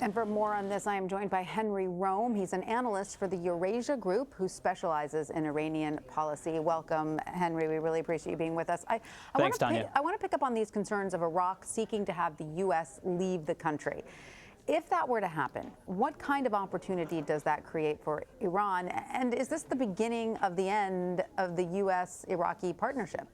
And for more on this, I am joined by Henry Rome. He's an analyst for the Eurasia Group who specializes in Iranian policy. Welcome, Henry. We really appreciate you being with us. Thanks, Tanya. I want to pick up on these concerns of Iraq seeking to have the U.S. leave the country. If that were to happen, what kind of opportunity does that create for Iran? And is this the beginning of the end of the U.S.-Iraqi partnership?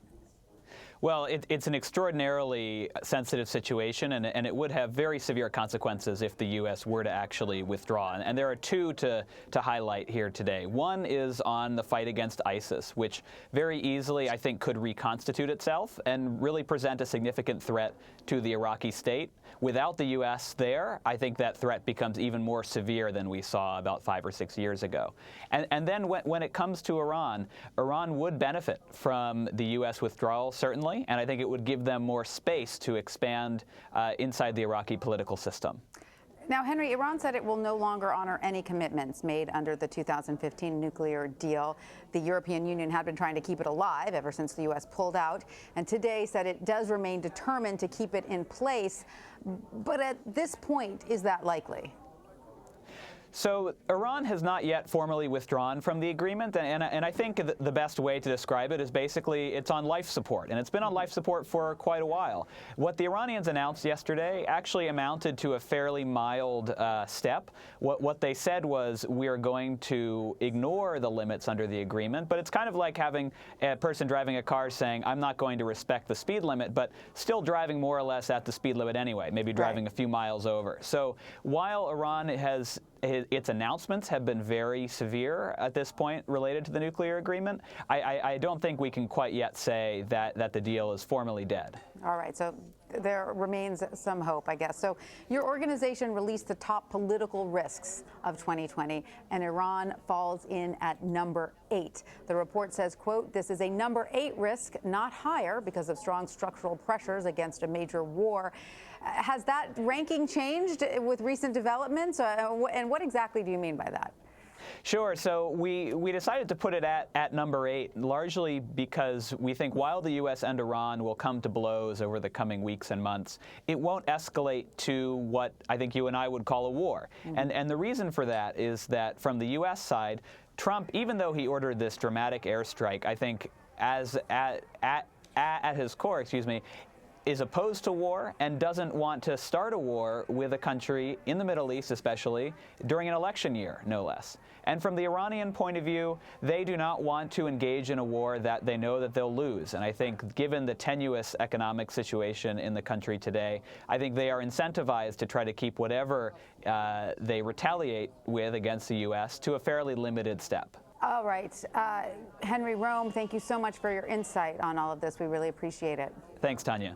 Well, it's an extraordinarily sensitive situation, and it would have very severe consequences if the U.S. were to actually withdraw. And there are two to highlight here today. One is on the fight against ISIS, which very easily, I think, could reconstitute itself and really present a significant threat to the Iraqi state. Without the U.S. there, I think that threat becomes even more severe than we saw about 5 or 6 years ago. And then when it comes to Iran, Iran would benefit from the U.S. withdrawal, certainly, and I think it would give them more space to expand inside the Iraqi political system. Now, Henry, Iran said it will no longer honor any commitments made under the 2015 nuclear deal. The European Union had been trying to keep it alive ever since the U.S. pulled out, and today said it does remain determined to keep it in place. But at this point, is that likely? So Iran has not yet formally withdrawn from the agreement, and I think the best way to describe it is basically it's on life support, and it's been on life support for quite a while. What the Iranians announced yesterday actually amounted to a fairly mild step. What they said was we are going to ignore the limits under the agreement, but it's kind of like having a person driving a car saying, I'm not going to respect the speed limit, but still driving more or less at the speed limit anyway, maybe driving a few miles over. So while Iran has its announcements have been very severe at this point related to the nuclear agreement, I don't think we can quite yet say that the deal is formally dead. All right, so there remains some hope, I guess. So your organization released the top political risks of 2020, and Iran falls in at number 8. The report says, quote, this is a number 8 risk, not higher, because of strong structural pressures against a major war. Has that ranking changed with recent developments? And what exactly do you mean by that? Sure. So we decided to put it at number 8, largely because we think while the U.S. and Iran will come to blows over the coming weeks and months, it won't escalate to what I think you and I would call a war. Mm-hmm. And the reason for that is that from the U.S. side, Trump, even though he ordered this dramatic airstrike, I think at his core, is opposed to war and doesn't want to start a war with a country in the Middle East, especially during an election year, no less. And from the Iranian point of view, they do not want to engage in a war that they know that they'll lose. And I think given the tenuous economic situation in the country today, I think they are incentivized to try to keep whatever they retaliate with against the U.S. to a fairly limited step. All right. Henry Rome, thank you so much for your insight on all of this. We really appreciate it. Thanks, Tanya.